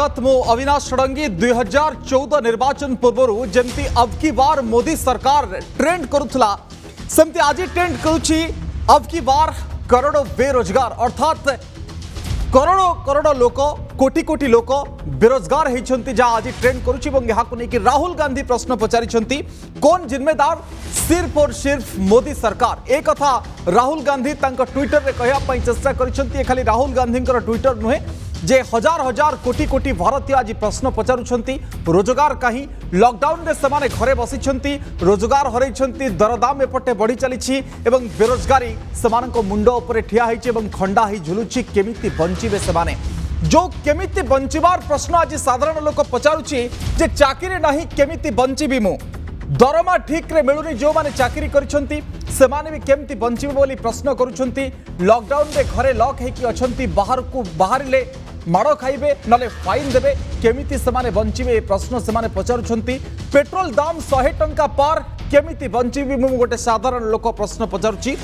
स्वागत मु अविनाश षडंगी 2014 निर्वाचन पूर्व जमती अब की बार मोदी सरकार ट्रेंड करुला सेमती आज ट्रेंड करुच्ची अब की बार करोड़ बेरोजगार अर्थात करोड़ करोड़ लोक कोटी कोटी लोक बेरोजगार होती जहाँ आज ट्रेंड करुच्ची राहुल गांधी प्रश्न पचारि कौन जिम्मेदार सिर्फ और सिर्फ मोदी सरकार एक कथा राहुल गांधी ट्विटर रे कहवाई चेष्टा कर खाली राहुल गांधी ट्विटर नुहे जे हजार हजार कोटी कोटी भारतीय आज प्रश्न पचारुछंती रोजगार कहीं लॉकडाउन रे समाने घरे बसिछंती रोजगार हरैछंती दरदाम एपटे बढ़ी चली एवं बेरोजगारी समानक मुंड उपरे ठिया होइछि एवं खंडा ही झुलुछि केमिति बंचिबे समाने जो केमिति बंचिबार प्रश्न आज साधारण लोक पचारुछि जे चाकरी नहीं केमिति बंचिबी मु दरमा ठीक रे मिलुनी जो माने चाकरी करिसंती सेमाने भी केमती बंचिबे बोली प्रश्न करुछंती लॉकडाउन रे घरे लॉक हेकी अछंती बाहर को बाहरिले माड़ खाइबे नले फाइन देबे केमिति सेमाने बंचिबे प्रश्न सेमाने पचारुछंती पेट्रोल दाम 100 टंका पार केमिति बंचिबे मु गोटे साधारण लोक प्रश्न पचारुछि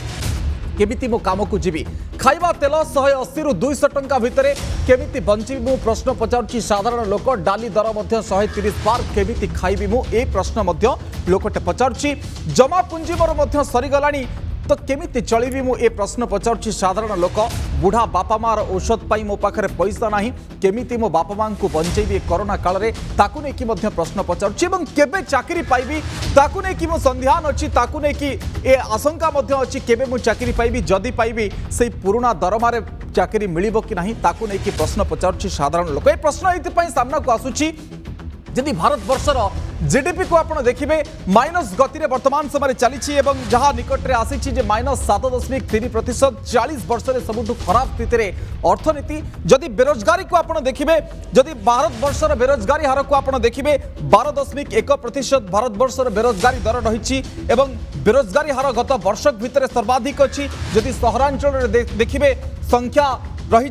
केमिति मो काम को जीवी खाइबा तेल 180 रु 200 टंका भितरे केमिति बंचिबी मु प्रश्न पचारुछि साधारण लोक डाली दर मध्य 130 पार केमिति खाइबी मु ए प्रश्न मध्य लोकटे पचारुछि जमा पुंजी मोर मध्य सरी गलानी तो केमिति चलिबी मु ए प्रश्न पचारुछि साधारण लोक बुढ़ा बापा मार औषध पाई मो पाखरे पैसा नाही केमिति मो बापा मां को बंचेबी कोरोना काल रे ताकु नै कि मध्य प्रश्न पचारुछि एवं केबे चाकरी पाइबी ताकु नै कि मो संध्यान अछि ताकु नै कि ए आशंका मध्य अछि केबे मु चाकरी पाइबी जदी पाइबी सेही पुराना दरमारे चाकरी मिलिबो कि नाही ताकु नै कि प्रश्न पचारुछि साधारण लोक ए प्रश्न एथि पई सामना को आसुछि जदि भारत वर्षर जीडीपी को आप देखिए माइनस गति में वर्तमान समय चली जहाँ निकट में आसी -7.3% 40 वर्ष में सबुठ खराब स्थिति में अर्थनीति जदि बेरोजगारी को आप देखिए जदि भारत वर्षर बेरोजगारी हार को आप देखिए 12.1% भारत वर्षर बेरोजगारी दर रही बेरोजगारी हार गत वर्ष भितर सर्वाधिक अच्छी जदि सहरांचल देखिए संख्या रही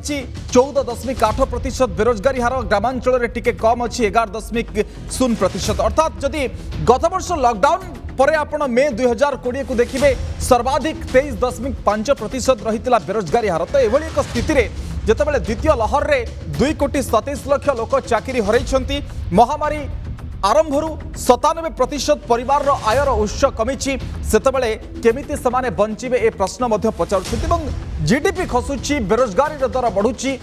14.8% बेरोजगारी हार ग्रामांचल में टिके कम अच्छी 11.0% अर्थात जदि गत वर्ष लॉकडाउन पर आप मे 2020 को देखिए सर्वाधिक 23.5% रही बेरोजगारी हार तो यह एक स्थिति में जितेबाला द्वितीय लहर में 2.27 लाख लोक चाकरी हरई महामारी आरंभरू 97% परिवार आयर उत्स कमी सेतबेले केमिति समाने बंचिबे ए प्रश्न मध्य पचारुछथि एवं जीडीपी खसुची बेरोजगारी दर बढ़ुची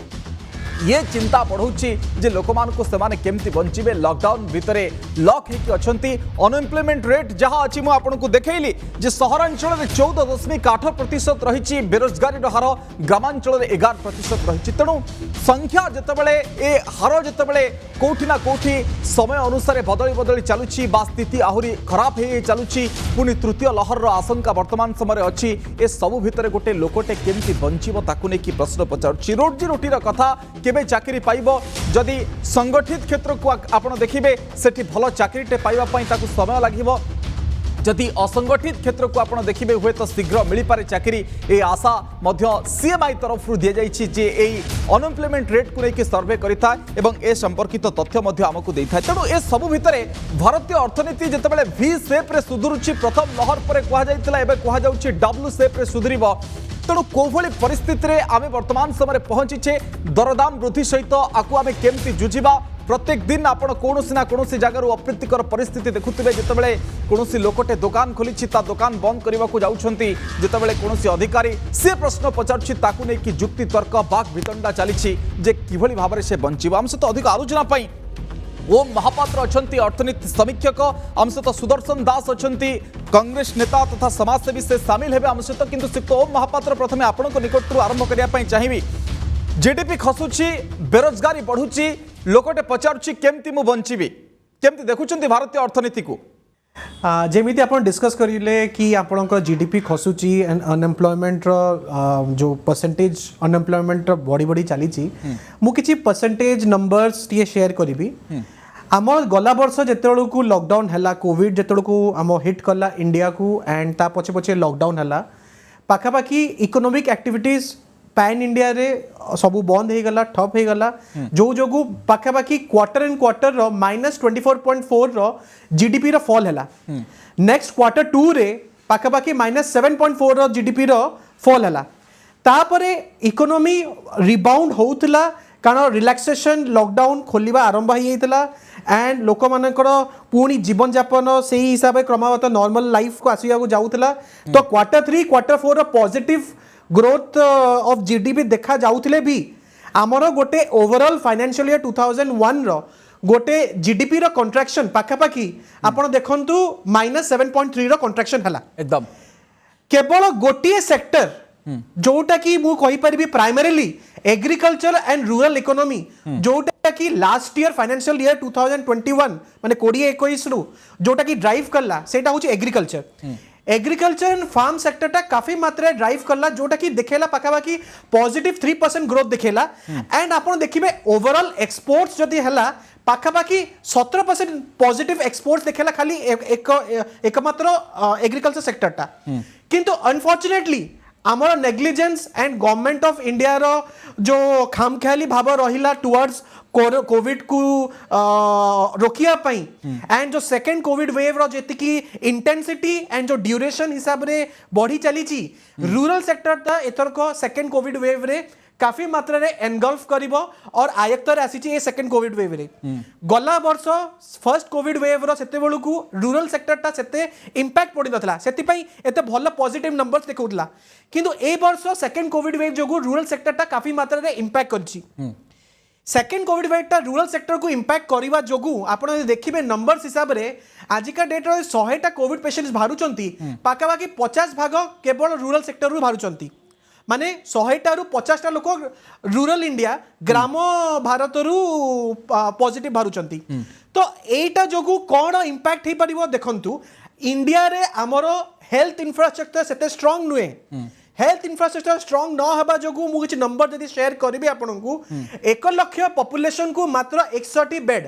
ये चिंता बढ़ुची जे लोकमानको सेमाने केमिति बंचिबे लॉकडाउन भितरे लॉक हेकी अछंती अनएम्प्लॉयमेंट रेट जहाँ अच्छी मुझे आपको देखली जे सहरांचल में 14.8% रही बेरोजगारी हार ग्रामांचल में 11% रही तेणु संख्या जितेबाला ए हार जितेबाला कौटि ना कौटि समय अनुसार बदली बदली चलुची बा स्थिति आहरी खराब हो चलुची पुणी तृतीय लहर आशंका वर्तमान समय अच्छी ए सबु भितर गोटे लोकटे केमिति बंचिबो ताकु नै कि प्रश्न पचारुची रोजी रोटीर कथा केबे चाकरी पाइबो जदि संगठित क्षेत्र को आपण देखिबे सेठी भलो चाकरीटे पाइबा पई ताकु समय लागिबो जदि असंगठित क्षेत्र को आप देखिए हुए तो शीघ्र मिल पारे चाकरी ए आशा सीएमआई तरफ दि जाइए जे अनएम्प्लॉयमेंट रेट को लेकिन सर्वे करिथा एवं ए संपर्कित तथ्य आमको देता है तेणु ए सबु भितर भारतीय अर्थनीति जितेबाला V शेप रे सुधुरुची प्रथम लहर पर कहुच्छी W शेप रे सुधुरिबो तेणु कोभली परिस्थिति रे आमे वर्तमान समय पहुंचीचे दरदाम वृद्धि सहित आकु आमे केमती जुझिबा प्रत्येक दिन आप कौनसी ना कौनसी जगार अप्रीतिकर परिस्थिति देखुवे जितेबाला कौनसी लोकटे दुकान खोली दुकान बंद करने को जाउछंती जितेबाला कौनसी अधिकारी से प्रश्न पचारुछि ताकु नै कि जुक्ति तर्क बाक वितंडा चली जे किभली भाव से बंचिबो आम सहित अधिक आलोचना पाई ओम महापात्र अछंती अर्थनीति समीक्षक आम सहित सुदर्शन दास अछंती कांग्रेस नेता तथा समाजसेवी से सामिल हेबे आम सहित किंतु श्रीयुक्त ओम महापात्र प्रथमे आपनक निकटरू आरंभ करिया पई चाहिबी जीडीपी खसुची बेरोजगारी बढ़ुची लोकटे पचारुची केमती मु बंचिबी केमती देखुचंती भारतीय अर्थनीति को जेमिति आपण डिस्कस करिले कि आपणक जीडीपी खसुची एंड अनएम्प्लॉयमेंट जो परसेंटेज अनएम्प्लॉयमेंट बड़ी बड़ी चली मु किछि परसेंटेज नंबर्स टिए शेयर करिबी आम गला वर्ष जेतेबेलू को लॉकडाउन हैला कोविड जेतेबेलू को आम हिट कला इंडिया को एंड ता पछे पछे लॉकडाउन हैला पाखापाखी इकोनॉमिक एक्टिविटीज पैन इंडिया रे सबू बंद हो गला ठप हो गला जो जो पाखापाखी क्वार्टर एंड क्वार्टर रो -24.4 रो जीडीपी रो फॉल हैला नेक्स्ट क्वार्टर 2 रे पाखापाखी -7.4 रो जीडीपी रो फॉल हैला तापरे इकोनॉमी रिबाउंड होउतला कारण रिलैक्सेशन लॉकडाउन खोलिबा आरंभ हो जाइतला एंड लोक मानकर पुणी जीवन यापन से हिसाब से क्रमवत नॉर्मल लाइफ को आसिया जाऊला तो Q3 Q4 positive growth of GDP देखा जाउथिले भी आमर गोटे ओवरऑल फाइनेंशियल ईयर 2001 रो गोटे जीडीपी रो कंट्राक्शन पाखापाखी आपण देखंतु -7.3 रो कंट्राक्शन हला एकदम केवल गोटे सेक्टर जोटा कि मु कहि परिबी primarily agriculture and rural economy जोटा कि लास्ट ईयर फाइनेंशियल ईयर 2021 माने 2021 रु जोटा कि ड्राइव करला सेटा होची एग्रीकल्चर एंड फार्म सेक्टर टा काफी मात्रा ड्राइव करला जोटा कि देखेला पाखापाखी पॉजिटिव 3% ग्रोथ देखेला एंड आपण देखिबे ओवरऑल एक्सपोर्ट्स जदी हला पाखापाखी 17% पॉजिटिव एक्सपोर्ट्स देखेला खाली एकमात्र एग्रीकल्चर सेक्टर टा किंतु अनफॉर्चुनेटली आमर negligence and government of India रो जो खामख्याली भाव रहिला टुवर्ड्स कोविड को रोकिया पाई एंड जो सेकंड कोविड वेव रो जेति की इंटेंसिटी एंड जो ड्यूरेशन हिसाब रे बढ़ी चली छी रूरल सेक्टर ता एथर को सेकंड कोविड वेव रे काफी मात्रा रे एनगल्फ करिवो और आयत्तर आसी छी ए सेकंड कोविड वेव रे गला वर्ष फर्स्ट कोविड वेव रो सेते बेलु को रूरल सेक्टर ता सेते इंपैक्ट पड़ी नथला सेति पई एते भलो पॉजिटिव नंबर्स देखौतला किंतु ए वर्ष सेकंड कोविड वेव जोगु रूरल सेक्टर ता काफी मात्रा रे इंपैक्ट करछि सेकेंड कोविड वेव टा रूरल सेक्टर को इंपैक्ट करवा जोगु आपण देखिबे नंबर्स हिसाब रे आजिका डेट रे 100 टा कोविड पेशेंट्स भारुचंती पाखापाखी 50 भाग केवल रूरल सेक्टर रु भारुचंती माने 100 टा रु 50 टा लोक रूरल इंडिया ग्राम भारत रु पॉजिटिव भारुचंती तो एटा जोगु कोन इंपैक्ट हे परिबो देखंतु इंडिया रे हमरो हेल्थ इंफ्रास्ट्रक्चर सेते स्ट्रांग नुए हेल्थ इंफ्रास्ट्रक्चर स्ट्रांग न हबा जोगु मु किछ नंबर जदी शेयर करबी आपनकु 1 लाख पॉपुलेशन को मात्र 61 बेड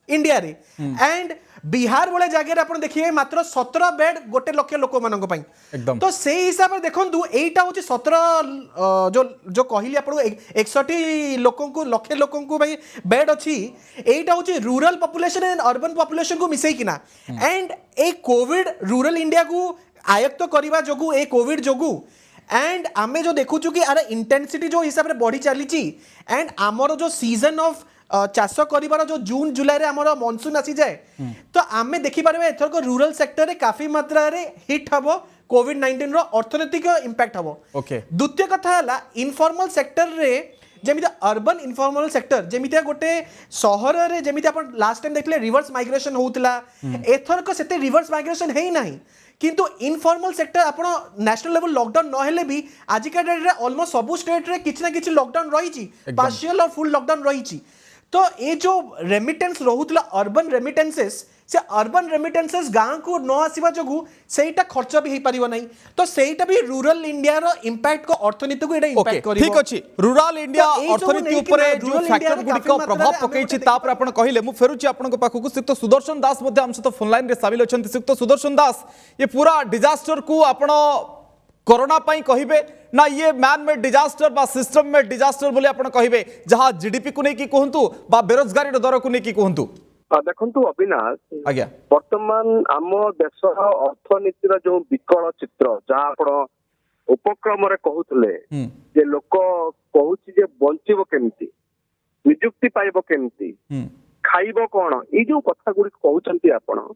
इंडिया रे एंड बिहार वाले जगह आपण देखिए मात्र 17 बेड गोटे लक्ष लोक मानक पई एकदम तो से हिसाब रे देखंतु एटा होची 17 जो कहली आपण 61 लोकन को लक्ष लोकन को भाई बेड अछि एटा होची rural population and urban population को मिसई किना and A Covid rural India को आयत्त करबा जोगु ए कोविड जोगु एंड आमे जो देखु कि आर इंटेंसिटी जो हिसाब रे बढ़ी चली एंड आमर जो सीजन ऑफ चाष कर जो जून जुलाई रे आमर मॉनसून आसी जाए तो आमे देखि पारबे एथर को रूरल सेक्टर रे काफी मात्रा रे हिट हबो कोविड-19 रो अर्थनैतिक इंपैक्ट हबो द्वितीय कथा हला इनफॉर्मल सेक्टर रे जेमिति अर्बन इनफॉर्मल सेक्टर जेमिति गोटे शहर रे जेमिति आपण लास्ट टाइम देखले रिवर्स माइग्रेशन होउतला एथर को सेते रिवर्स माइग्रेशन हेई नाही किंतु इनफॉर्मल सेक्टर आपण नेशनल लेवल लॉकडाउन न हेले भी आजिका डेट रे ऑलमोस्ट सब स्टेट रे किछ ना किछ लॉकडाउन रही छी पार्शियल और फुल लॉकडाउन रही छी तो ये जो रेमिटेंस रहुतला अर्बन रेमिटेंसेस से अर्बन रेमिटेंसेस गांव को न आसीबा जोगु सेटा खर्च भी हे परिबो नै तो सेटा भी रूरल इंडिया रो इंपैक्ट को अर्थनीति को एटा इंपैक्ट करिवो ठीक अछि रूरल इंडिया अर्थनीति ऊपर जो फैक्टर गुडी को प्रभाव पकैछि तापर आपण कहिले मु फेरुछि आपण को पाखु सिक्त सुदर्शन दास मध्ये हम सहित फोन लाइन रे शामिल अछंती सिक्त सुदर्शन दास ये पूरा डिजास्टर को आपण कोरोना पाई कहिबे ना ये मैन मेड डिजास्टर बा सिस्टम मेड डिजास्टर बोले आपण कहिबे जहां जीडीपी को नै की कहंतु बा बेरोजगारी दर को नै की कहंतु देखंतु अविनाश आज्ञा वर्तमान आम देशर अर्थनीतिर जो विकल चित्र जहाँ आपण उपक्रम रे कहूतले जे लोक कहूची जे बंचिबो केमती नियुक्ति पाइबो केमती खाइबो कोन ई जो कथा गुडी कहउचंती आपण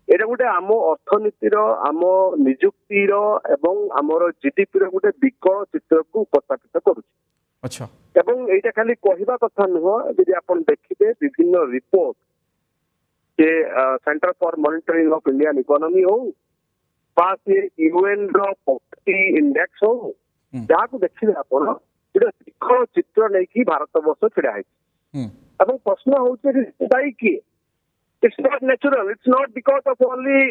एटा गोटे आम अर्थनीतिर आम नियुक्तिर एवं आमर जीडीपी रो गोटे विकल चित्र को उपस्थापित करूची अच्छा एवं एटा खाली कहिबा कथा नुह यदि आपण देखिबे विभिन्न रिपोर्ट के centre for monitoring of Indian economy हो पास ये यूएन रो पॉवर्टी इंडेक्स हो जहाँ को देखिबे आपण गोटे विकल चित्र नै कि भारत वर्ष छिड़ा है एवं प्रश्न होचे दाई की it's not natural, it's not because of only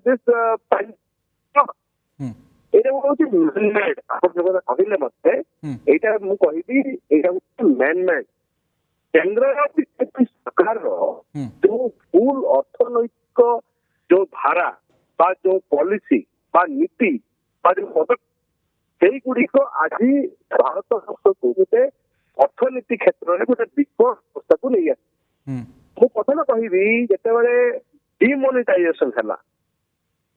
this एटा होची मैन मेड आपण जब कहिले मते एटा मु कहिबी एटा मैन मेड केंद्र बीजेपी सरकार जो फुल अर्थनैतिक जो धारा बा जो पॉलिसी बा नीति बा जो पदक्षेप सेई गुडी को आज भारत वर्ष को गोटे अर्थनीति क्षेत्र रे गोटे विकल अवस्था को नै आसी मु कथन कहिबी जेते बेले डिमोनेटाइजेशन हला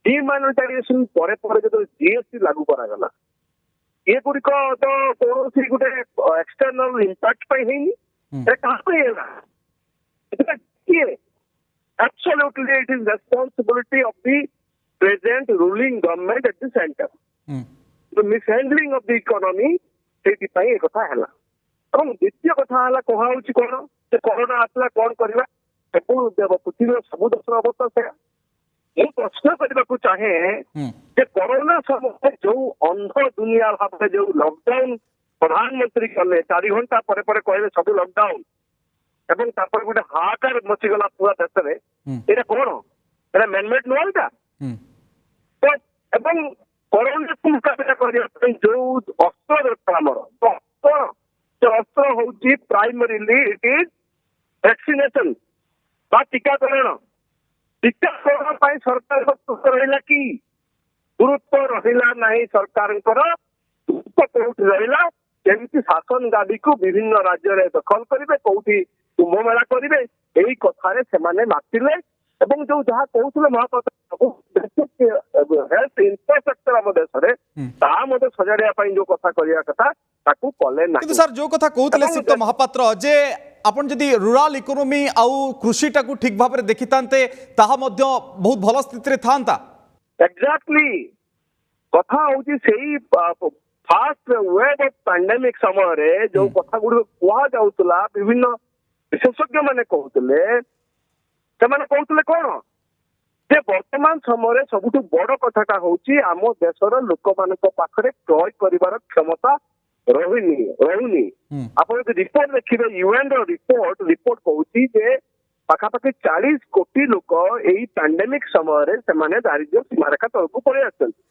डिमोनेटाइजेशन परे परे जो जीएसटी लागू करा गला ये गुड़िक तो कौन गोटे external impact absolutely it is responsibility of the present ruling government at the center. The mishandling of the economy ସେଇଥିପାଇଁ ଏ କଥା ହେଲା। ଏବଂ ଦ୍ୱିତୀୟ କଥା ହେଲା କୁହାହଉଛି କଣ ଯେ କରୋନା ଆସିଲା କଣ କରିବା ସବୁ ପୃଥିବୀର ସବୁ ଦେଶର ଅବସ୍ଥା ସେଇଆ। ମୁଁ ପ୍ରଶ୍ନ କରିବାକୁ ଚାହେଁ ଯେ କରୋନା ସମୟରେ ଯୋଉ ଅନ୍ଧ ଦୁନିଆ ଭାବରେ ଯୋଉ ଲକଡାଉନ ପ୍ରଧାନମନ୍ତ୍ରୀ କଲେ 4 ଘଣ୍ଟା ପରେ ପରେ କହିଲେ ସବୁ ଲକଡାଉନ ଏବଂ ତାପରେ ଗୋଟେ ହାହାକାର ମଚିଗଲା ପୁରା ଦେଶରେ ଏଇଟା କଣ ଏଇଟା ମ୍ୟାନମେଡ୍ ନୁହଁ ଏଇଟା ତ ଏବଂ କରୋନାକୁ ମୁକାବିଲା କରିବା ପାଇଁ ଯୋଉ ଅସ୍ତ୍ର ଦରକାର ଆମର ସେ ଅସ୍ତ୍ର ହଉଛି ପ୍ରାଇମେରିଲି ଇଟ୍ ଇଜ୍ ଭ୍ୟାକ୍ସିନେସନ ବା ଟିକାକରଣ। ଟିକାକରଣ ପାଇଁ ସରକାରଙ୍କ ଗୁରୁତ୍ୱ ରହିଲା କି ଗୁରୁତ୍ୱ ରହିଲା ନାହିଁ। ସରକାରଙ୍କର ଗୁରୁତ୍ୱ କୋଉଠି ରହିଲା କେମିତି ଶାସନ ଗାଦିକୁ ବିଭିନ୍ନ ରାଜ୍ୟରେ ଦଖଲ କରିବେ କୋଉଠି କୁମ୍ଭମେଳା କରିବେ ଏଇ କଥାରେ ସେମାନେ ମାତିଲେ ଏବଂ ଯୋଉ ଯାହା କହୁଥିଲେ ମହାପ୍ରଭୁ ହେଲ୍ଥ ଇନଫ୍ରାଷ୍ଟ୍ରକ୍ଚର ଆମ ଦେଶରେ ତାହା ମଧ୍ୟ ସଜାଡ଼ିବା ପାଇଁ ଯୋଉ କଥା କରିବା କଥା ତାକୁ କଲେ ନାହିଁ। କିନ୍ତୁ ସାର୍ ଯୋଉ କଥା କହୁଥିଲେ ସିପ୍ତ ମହାପାତ୍ର ଯେ ଆପଣ ଯଦି ରୁରାଲ ଇକୋନୋମି ଆଉ କୃଷିଟାକୁ ଠିକ ଭାବରେ ଦେଖିଥାନ୍ତେ ତାହା ମଧ୍ୟ ବହୁତ ଭଲ ସ୍ଥିତିରେ ଥାନ୍ତା। ଏକ୍ଜାକ୍ଟଲି କଥା ହଉଛି ସେଇ ଫାଷ୍ଟ ୱେଭ ଅଫ ପାଣ୍ଡେମିକ ସମୟରେ ଯୋଉ କଥା ଗୁଡିକ କୁହାଯାଉଥିଲା ବିଭିନ୍ନ ବିଶେଷଜ୍ଞ ମାନେ କହୁଥିଲେ ସେମାନେ କହୁଥିଲେ କଣ ଯେ ବର୍ତ୍ତମାନ ସମୟରେ ସବୁଠୁ ବଡ କଥାଟା ହଉଛି ଆମ ଦେଶର ଲୋକମାନଙ୍କ ପାଖରେ କ୍ରୟ କରିବାର କ୍ଷମତା ରହୁନି। ଆପଣ ଯଦି ରିପୋର୍ଟ ଦେଖିବେ ୟୁଏନ ର ରିପୋର୍ଟ କହୁଛି ଯେ ପାଖାପାଖି 40 କୋଟି ଲୋକ ଏଇ ପାଣ୍ଡେମିକ ସମୟରେ ସେମାନେ ଦାରିଦ୍ର୍ୟ ସୀମାରେଖା ତଳକୁ ପଳେଇ ଆସିଛନ୍ତି।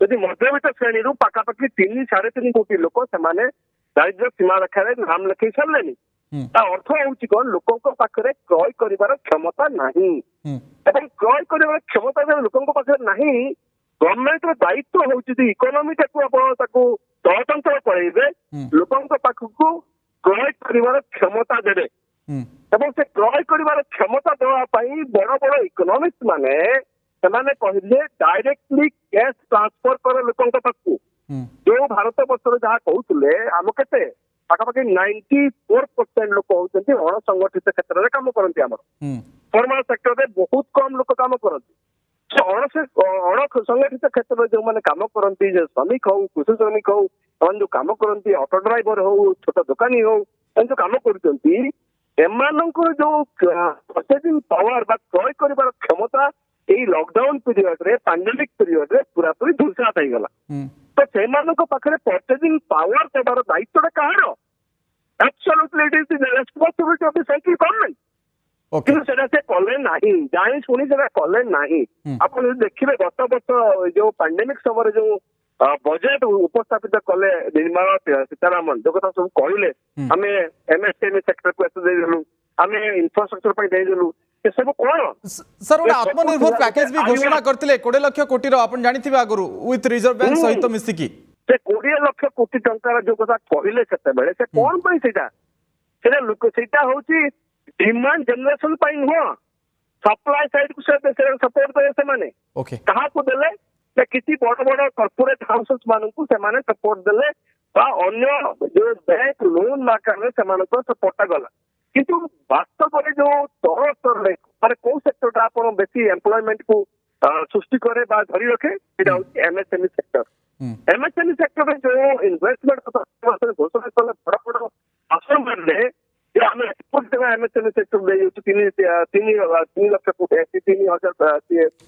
ଯଦି ମଧ୍ୟବିତ୍ତ ଶ୍ରେଣୀରୁ ପାଖାପାଖି 3-3.5 କୋଟି ଲୋକ ସେମାନେ ଦାରିଦ୍ର୍ୟ ସୀମାରେଖାରେ ନାମ ଲେଖେଇ ସାରିଲେନି। ତା ଅର୍ଥ ହଉଛି କଣ ଲୋକଙ୍କ ପାଖରେ କ୍ରୟ କରିବାର କ୍ଷମତା ନାହିଁ ଏବଂ କ୍ରୟ କରିବାର କ୍ଷମତା ଯେବେ ଲୋକଙ୍କ ପାଖରେ ନାହିଁ ଗଭର୍ଣ୍ଣମେଣ୍ଟର ଦାୟିତ୍ୱ ହଉଛି ଯେ ଇକୋନୋମିଟାକୁ ଆପଣ ତାକୁ ତଳତନ୍ତ୍ର କରେଇବେ ଲୋକଙ୍କ ପାଖକୁ କ୍ରୟ କରିବାର କ୍ଷମତା ଦେବେ ଏବଂ ସେ କ୍ରୟ କରିବାର କ୍ଷମତା ଦେବା ପାଇଁ ବଡ ବଡ ଇକୋନୋମିକ୍ସ ମାନେ ସେମାନେ କହିଲେ ଡାଇରେକ୍ଟଲି କ୍ୟାଶ ଟ୍ରାନ୍ସଫର କର ଲୋକଙ୍କ ପାଖକୁ। ଯୋଉ ଭାରତ ବର୍ଷରେ ଯାହା କହୁଥିଲେ ଆମ କେତେ ପାଖାପାଖି 94% ଲୋକ ହଉଛନ୍ତି ଅଣସଂଗଠିତ କ୍ଷେତ୍ରରେ କାମ କରନ୍ତି। ଆମର ଫର୍ମାଲ ସେକ୍ଟରରେ ବହୁତ କମ ଲୋକ କାମ କରନ୍ତି। ଅଣସଂଗଠିତ କ୍ଷେତ୍ରରେ ଯୋଉମାନେ କାମ କରନ୍ତି ଯେ ଶ୍ରମିକ ହଉ କୃଷି ଶ୍ରମିକ ହଉ ସେମାନେ ଯୋଉ କାମ କରନ୍ତି ଅଟୋ ଡ୍ରାଇଭର ହଉ ଛୋଟ ଦୋକାନୀ ହଉ ସେମାନେ ଯୋଉ କାମ କରୁଛନ୍ତି ଏମାନଙ୍କର ଯୋଉ ପର୍ଚେଜିଂ ପାୱାର ବା କ୍ରୟ କରିବାର କ୍ଷମତା ଏଇ ଲକଡାଉନ ପିରିୟଡରେ ପାଣ୍ଡେମିକ ପିରିୟଡରେ ପୁରାପୁରି ଧୂଳିସାତ ହେଇଗଲା। ତ ସେମାନଙ୍କ ପାଖରେ ପର୍ଚେଜିଂ ପାୱାର ଦେବାର ଦାୟିତ୍ୱଟା କାହାର? Absolutely it is the responsibility of the central government. କିନ୍ତୁ ସେଟା ସେ କଲେ ନାହିଁ ଜାଣି ଶୁଣି ସେଟା କଲେ ନାହିଁ। ଆପଣ ଯଦି ଦେଖିବେ ଗତ ବର୍ଷ ଯୋଉ ପାଣ୍ଡେମିକ ସମୟରେ ଯୋଉ ବଜେଟ ଉପସ୍ଥାପିତ କଲେ ନିର୍ମଳା ସୀତାରମଣ ଯୋଉ କଥା ସବୁ କହିଲେ ଆମେ MSME ସେକ୍ଟରକୁ ଏତେ ଦେଇଦେଲୁ ଆମେ ଇନଫ୍ରାଷ୍ଟ୍ରକ୍ଚର ପାଇଁ ଦେଇଦେଲୁ ଏସବୁ କଣ सर गोटे आत्मनिर्भर पैकेज भी घोषणा करते 20 लाख कोटी आपण जानिथिबे आगुरु विथ रिजर्व बैंक सहित मिसिकी से 20 लाख कोटी टंकार जो कथा कहले सेतेबेले से कोन पई सेटा होची डिमांड जनरेशन पई नुह सप्लाई साइड को से सपोर्ट करे से माने कहा को देले से किसी बड़ बड़ कॉर्पोरेट हाउसेस मानन को से माने सपोर्ट देले बा अन्य जो बैंक लोन मार्केट में से माने को सपोर्ट गला किंतु वास्तव में जो तौर स्तर रे माने को सेक्टर आपण बेसी एम्प्लॉयमेंट को सृष्टि करे बा धरी रखे सेटा होची एमएसएमई सेक्टर। एमएसएमई सेक्टर में जो इन्वेस्टमेंट घोषणा कले बड़ बड़ आश्रम में ଆମେ ଏମଏସଏମଇ ସେକ୍ଟର ଦେଇଯାଉଛୁ 3 ଲକ୍ଷ କୋଟି 3,000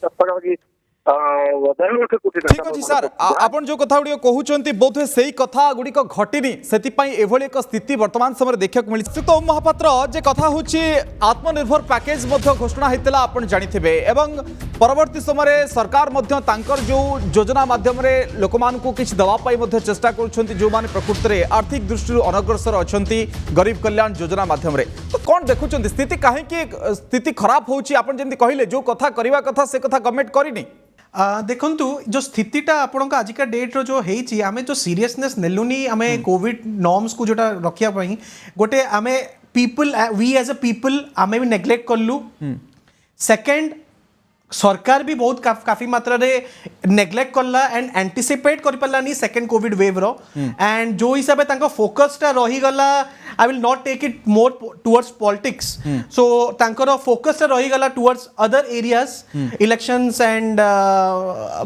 ପାଖାପାଖି 1.5 ଲକ୍ଷ କୋଟି। ठीक अच्छे सर आपन जो कथा गुड़ी कहते बोध हुए से कथा गुड़िक घटनी से एभली एक स्थिति वर्तमान समय देखा मिली। तो महापात्र जे कथा हूँ आत्मनिर्भर पैकेज घोषणा होता आपन जानिथिबे एवं परवर्ती समय सरकार जो योजना माध्यम लोक मानू किसी दवाई चेष्टा कर जो माने प्रकृति में आर्थिक दृष्टि अनग्रसर अच्छा गरीब कल्याण योजना माध्यम तो कौन देखुं स्थिति कहीं स्थिति खराब होची आपन जमी कहले जो कथा करवा कथा से कथा गवर्नमेंट करनी। देखंतु जो स्थितिटा आपन आजिका डेट रो जो हेची आमे जो सीरियसनेस नेलुनी आमे कोविड नॉर्म्स को जोटा रखिया पई गोटे आमे people we as a people आमे भी नेग्लेक्ट करलु। सेकंड सरकार भी बहुत काफी मात्रा रे नेग्लेक्ट करला एंड एंटिसिपेट कर पालानी सेकंड कोविड वेव रो एंड जो हिसाब से फोकस टा रही गला I will not take it more towards politics so तांकर फोकस टा रही गला towards other areas elections and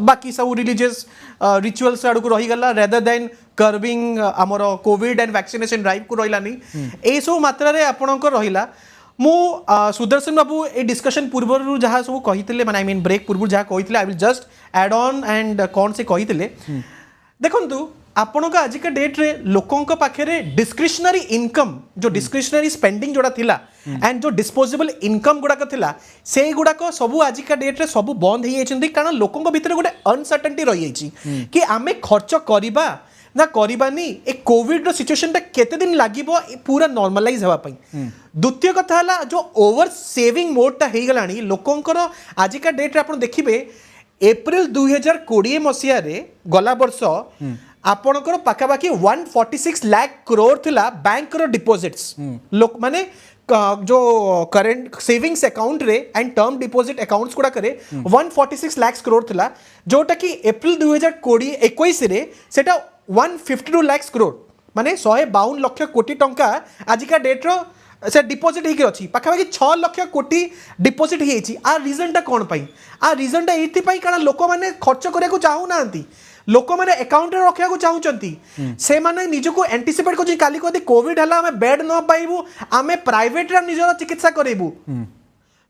बाकी सब रिलीजियस रिचुअल्स आड़ को रही गला रेदर देन कर्बिंग हमर कोविड एंड वैक्सीनेशन ड्राइव को रहिलानी ए सब मात्रा रे आपनकर रहिला मु सुदर्शन बाबू ए डिस्कशन पूर्व जहाँ सब कही माने आई मीन ब्रेक पूर्व जहाँ कही I will just add on and कौन से कही देखु आपण का आज का डेट रे लोकों पाखे डिस्क्रिशनरी इनकम जो डिस्क्रिशनरी स्पेंडिंग जोड़ा थिला एंड जो डिस्पोजेबल इनकम गुड़ाक थिला से गुड़ाक सब आज का डेट रे सब बंद हो जाइछन्ती कारण लोकों भीतर गोटे अनसर्टेनिटी रही जाइछि कि आमे खर्च करिबा ना करबानी ए कोविड रो सिचुएशन टा केते दिन लागिबो पूरा नॉर्मलाइज हवा पई द्वितीय कथा हला जो ओवर सेविंग मोड टा हेई गलानी लोकंकर आज का डेट रे आपण देखिबे एप्रिल 2020 मसिया रे गला वर्ष आपणकर पाखापाखि 146 लाख करोड़ थिला बैंक रो डिपॉजिट्स लोक माने जो करेंट सेविंग्स अकाउंट रे एंड टर्म डिपॉजिट अकाउंट्स गुड़ा करे 146 लाख करोड़ थिला जोटा कि एप्रिल 2021 रे सेटा 152 लाख करोड़ माने 152 लाख कोटी टंका आजिका डेट रो से डिपॉजिट होकर अच्छी पाखापाखि 6 लाख कोटी डिपॉजिट होती आ रीजन टा कौन पाई आ रीजन टा ये कारण लोक मैंने खर्च करने को चाहू ना लोक मैंने अकाउंट रखा चाहूँगी से माने निजको एंटिसिपेट कर काली कदी कोविड है आम बेड न पाइबू आम प्राइवेट निजर चिकित्सा करेबू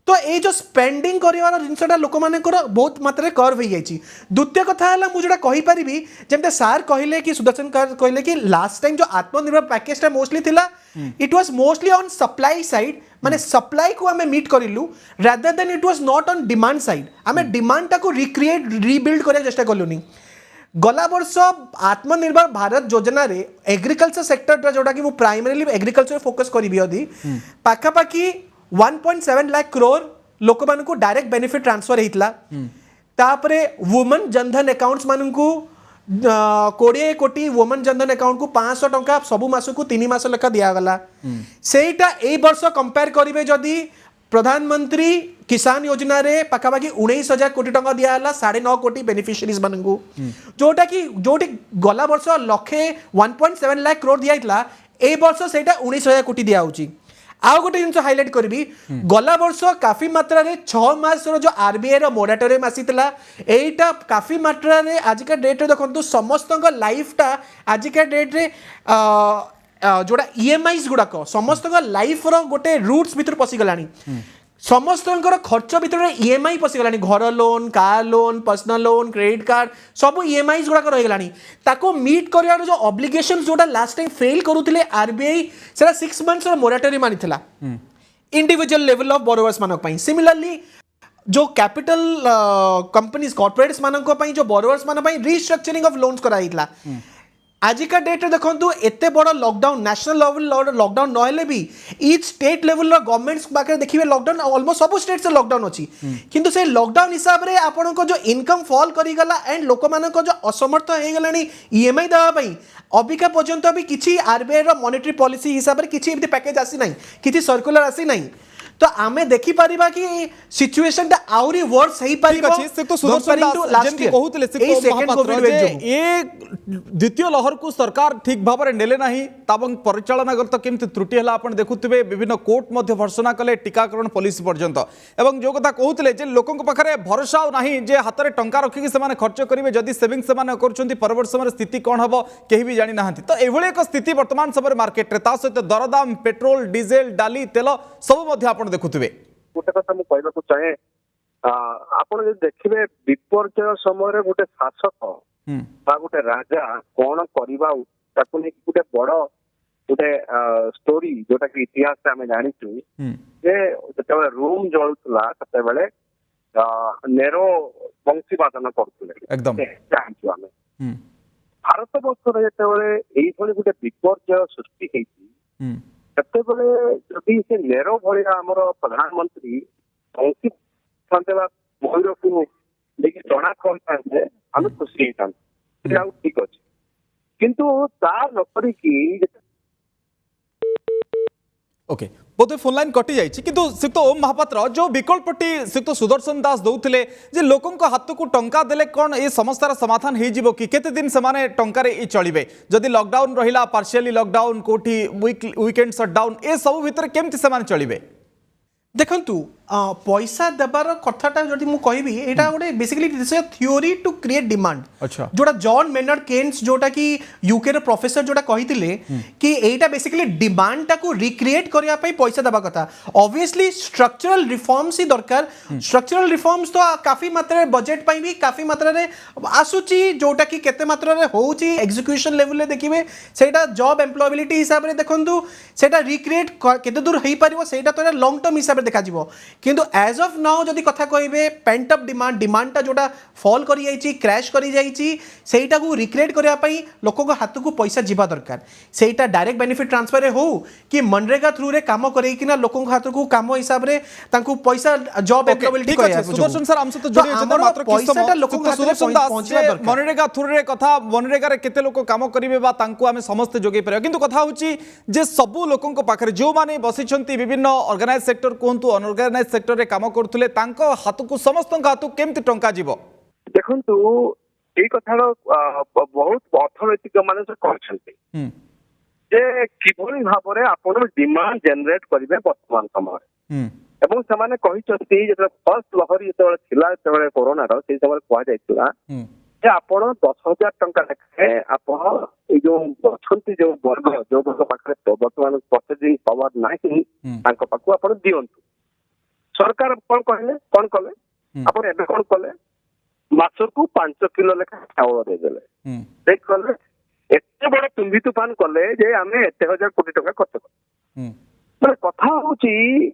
तो ये जो स्पेंडिंग कर जिनसा लोक मान बहुत मात्रा कर्व हो जाए द्वितीय कथा है मुझे कहीपरि जमी सार कहले कि सुदर्शन कहले कि लास्ट टाइम जो आत्मनिर्भर पैकेज मोस्टली थिला it was mostly on supply side माने सप्लाई को आमे मीट करिलु rather than it was not on demand side आमे डिमांड टा को रिक्रिएट रिबिल्ड करने चेष्टा कलुनी गला वर्ष आत्मनिर्भर भारत योजना रे एग्रीकल्चर सेक्टर जोटा कि प्राइमरीली एग्रीकल्चर फोकस करी अदी पाखापाखि 1.7 लाख करोड़ लोक मानकु डायरेक्ट बेनिफिट ट्रांसफर होता तापरे वुमेन जनधन अकाउंट्स मानकु 20 कोटी वुमेन जनधन अकाउंट को 500 टंका सबु मास को 3 मास लेखा दियागला सेटा ए वर्ष कंपेयर करिवे जदी प्रधानमंत्री किसान योजना रे पाखापाखि 19,000 कोटी टंका दियाला 9.5 कोटी बेनिफिशियरीज मानकु जोटा कि जोटी गला वर्ष लक्षे 1.7 लाख करोड़ दियाइतला ए वर्ष सेटा 19,000 कोटी दिया होची आउ गोटे जिन हाइलाइट करी गला वर्ष काफी मात्रा रे 6 मास जो आरबीआई रो मोराटोरियम आसीतला एटा काफी मात्रा रे आजिका डेट रे देखंतु समस्त लाइफ टा आजिका डेट रे जोड़ा ईएमआईज गुड़ाक समस्त लाइफ रो गोटे रूट्स भीतर पसी गलानी समस्त खर्च भीतर ईएमआई पशिगलानी घर loan car loan personal loan credit card सब ईएमआई गुड़ाक रहीगलानी ताको मीट कर जो ऑब्लिगेशन जोटा लास्ट टाइम फेल करुले आरबीआई से 6 मंथ्स मोराटोरियम आनीला इंडिविजुअल लेवल ऑफ बोरोवर्स मानक सिमिलरली जो कैपिटल कंपनीज कॉर्पोरेट्स मानक जो बोरोवर्स मान रिस्ट्रक्चरिंग ऑफ लोन्स कराइला आजिका डेट रे देखंतु एते बड़ लॉकडाउन नेशनल लेवल लॉकडाउन नहले भी ईच स्टेट लेवल रो गवर्नमेंट्स बाके देखिबे लॉकडाउन ऑलमोस्ट सब स्टेट से लॉकडाउन अछि किंतु से लॉकडाउन हिसाब रे आपन को जो इनकम फॉल करी गला एंड लोक मान को जो असमर्थ हे गलानी ईएमआई देवा पई अबिका पर्यंत भी किछि आरबीआई रो मॉनेटरी पॉलिसी हिसाब रे किछि एमती पैकेज आसी नै किछि सर्कुलर आसी नै तो आमे देखि परिबा कि सिचुएशन ता आउरी वर्स हेई परिबा से तो सुदर्शन दास जेंति कहउतले से को महापात्र जे ए द्वितीय लहर को सरकार ठीक भाबरे नेले नाही ताबं परिचालनागत केमति त्रुटि हला आपण देखुतबे विभिन्न कोर्ट मध्ये भर्सना कले टीकाकरण पॉलिसी पर्यंत एवं जो कथा कहउतले जे लोकन पाखरे भरोसा नाही जे हातरे टंका रखि से माने खर्च करिवे जदी सेविंग से माने करछंती परवर्त समय स्थिति कोन हबो केहि भी जानि नाहंती तो एभळे एक स्थिति वर्तमान समय मार्केट रे ता सहित दरदाम पेट्रोल डीजल डाली तेल सब मध्ये देखुवे गोटे कथा मु कहबाकू चाहे आपण जे देखिबे विपर्जय समय गोटे शासक बा गोटे राजा कोन करबा ताकू ने गोटे बड़ गोटे स्टोरी जोटा कि इतिहास से हमें जानिछु जे जतबे रोम जळुतला तते बेले नेरो वंशी वादन करथुले एकदम जानिछु हमें भारत वर्ष रे जतबे एई भली गोटे विपर्जय सृष्टि हेती ସେତେବେଳେ ଯଦି ସେ ନେର ଭଳିଆ ଆମର ପ୍ରଧାନମନ୍ତ୍ରୀ କୌଣସି ମୟୂରକୁ ନେଇକି ଚଣା କରିଥାନ୍ତେ ଆମେ ଖୁସି ହେଇଥାନ୍ତେ ସେଟା ଆଉ ଠିକ ଅଛି କିନ୍ତୁ ତା ନ କରିକି ओके बोधे फोन लाइन कटि जाइए कि श्रीयुक्त ओम महापात्र जो विकल्पटी श्रीयुक्त सुदर्शन दास दौले जे लोकों हाथ को टंका देले कौन ये समस्यार समाधान हो जिवो कि केते दिन से टंकार चलिए जदि लॉकडाउन रहिला पार्शियली लॉकडाउन कोठी वीकेंड शटडाउन ए सब भितर केमती से चलिए देखंतु पैसा देवार कथाटा जदि मु कहबी एटा गोटे basically this is a theory to create demand. अच्छा जोटा जॉन मेनर्ड केन्स जोटा कि यूके रे प्रोफेसर जोटा कहितिले कि एटा बेसिकली डिमांड टा को रिक्रिएट करिया पई पैसा देबा कथा। ऑब्वियसली स्ट्रक्चरल रिफॉर्म्स ही दरकार। स्ट्रक्चरल रिफॉर्म्स तो काफी मात्रा रे बजट पई भी काफी मात्रा रे आसुची जोटा कि केते मात्रा रे होउची एग्जीक्यूशन लेवल रे देखिबे सेटा जॉब एम्प्लॉयबिलिटी हिसाब रे देखंतु सेटा रिक्रिएट केते दूर हेई परिबो सेटा तो लॉन्ग टर्म हिसाब रे देखा जिवो। किंतु एज ऑफ नाउ जदि कथा कहबे पेंट अप डिमांडटा जोटा फॉल करि जाईची क्रैश करि जाईची सेटा को रिक्रिएट करिया पई लोक को हाथ को पैसा जिबा दरकार। सेटा डायरेक्ट बेनिफिट ट्रांसफर रे हो कि मनरेगा थ्रू रे काम करई किना लोक को हाथ को काम हिसाब रे तांको पैसा जॉब एप्लिकेबिलिटी करिया। सुदर्शन सर हमसे तो जोड़ी होते मात्र किस समय लोक को सुदर्शन दास मनरेगा थ्रू रे कथा मनरेगा रे केते लोक काम करिवे बा तांको हमें समस्त जोगे परबा किंतु कथा होची जे सब लोकन को पाखरे जो माने बसिछंती विभिन्न ऑर्गेनाइज सेक्टर कोंतु अनऑर्गेनाइज सेक्टर रे काम करथुले तांको हाथ को समस्त हाथ को केमती टंका जीवो देखंतु एई कथार बहुत अर्थनैतिक माने से कहछंती जे किभଳି भाबरे आपण डिमांड जनरेट करिवे वर्तमान समय एवं समाने कहिछंती जे फर्स्ट लहरी जेतबेले थिला जेतबेले कोरोना रो सेई समय कहै जायतिला जे आपण 10,000 टंका लेखे आपण ए जो अछंती जो वर्ग पाखरे वर्तमान प्रोसेसिंग पावर नाही तांको पाखु आपण दियंतु। सरकार कौन कले आपण एबे कौन कले मासकू 5 किलो लेखा चाउल दे देले देख कले एते बड़ तुम्बी तूफान कले जे आमे एते हजार कोटी टका खर्च कर माने कथा होची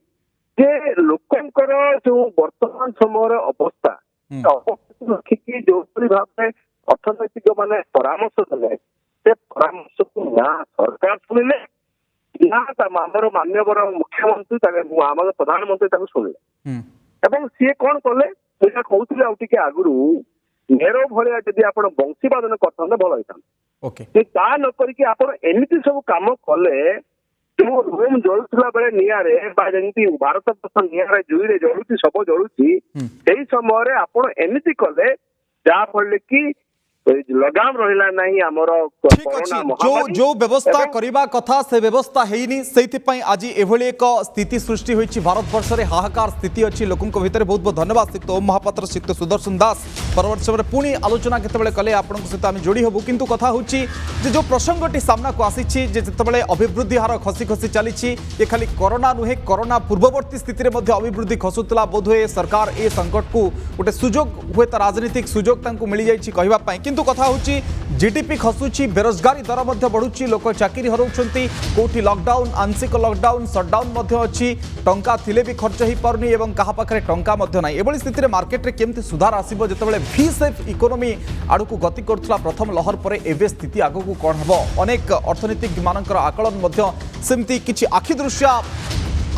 जे लोकंकर जो वर्तमान समय अवस्था रखिकी जो भाव अर्थनैतिक माने परामर्श देले से परामर्श को ना सरकार सुनिले ना आमर मान्यवर मुख्यमंत्री आम प्रधानमंत्री शुणिले एवं सी कौन कले मुझे कहते आगे आगु नेरो भाया जदि आप बंशीवादन करते भल होता ता नक एमती सब कम कले जो रूम जलुला बेले निआरे जमी भारत वर्ष निआरे जुईरे जलुची सब जलुची से समय आप एमती कले जहाँफल कि लगाम रहिला नहीं हमर जो व्यवस्था करिबा कथा से व्यवस्था हेइनी सेति पई आज एभली एक स्थिति सृष्टि होईछि भारत वर्ष रे हाहाकार स्थिति अछि लोकन को भितर बहुत बहुत धन्यवाद श्रीयुक्त ओम महापात्र श्रीयुक्त सुदर्शन दास परवर्ती समय पुणी आलोचना केतेबेले कले आपन सहित आम जोड़ी हबु किंतु कथा होछि जे जो प्रसंगटी सामना को आसीछि जे जेतेबेले अभिवृद्धि हार खसी खसी चलीछि ये खाली कोरोना नुहे कोरोना पूर्ववर्ती स्थिति रे मध्ये अभिवृद्धि खसुतला बोधवे सरकार ए संकट को गोटे सुजोग हुए त राजनीतिक सुजोग तांको मिली जाइछि कहिबा पई किंतु कथा होछि जीडीपी खसुची बेरोजगारी दर मध्य बढ़ुची लोक चाकरी हरौछंती कोठी लॉकडाउन आंशिक लॉकडाउन शटडाउन मध्य अछि टंका थिले भी खर्च ही परनी एवं कहा पाखरे टंका मध्य नाही एबोली स्थिति रे मार्केट रे केमती सुधार आसीबो जेतेबेले वी सेफ इकोनॉमी आडू को गति करथला प्रथम लहर परे एबे स्थिति आगो को कोन हबो अनेक अर्थनीतिक मानकर आकलन मध्य सेमती किछि आखि दृश्य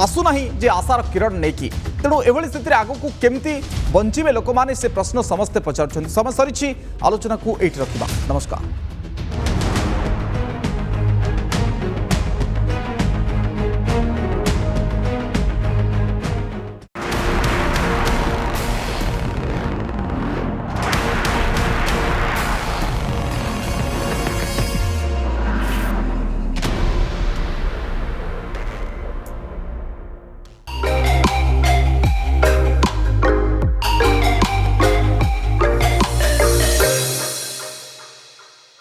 आसुना जे आशार किरण नहीं तेणु एभली स्थिति आगो को केमती बंचिबे लोक माने से प्रश्न समस्ते पचार समय सरी आलोचना को एठी रखिबा। नमस्कार।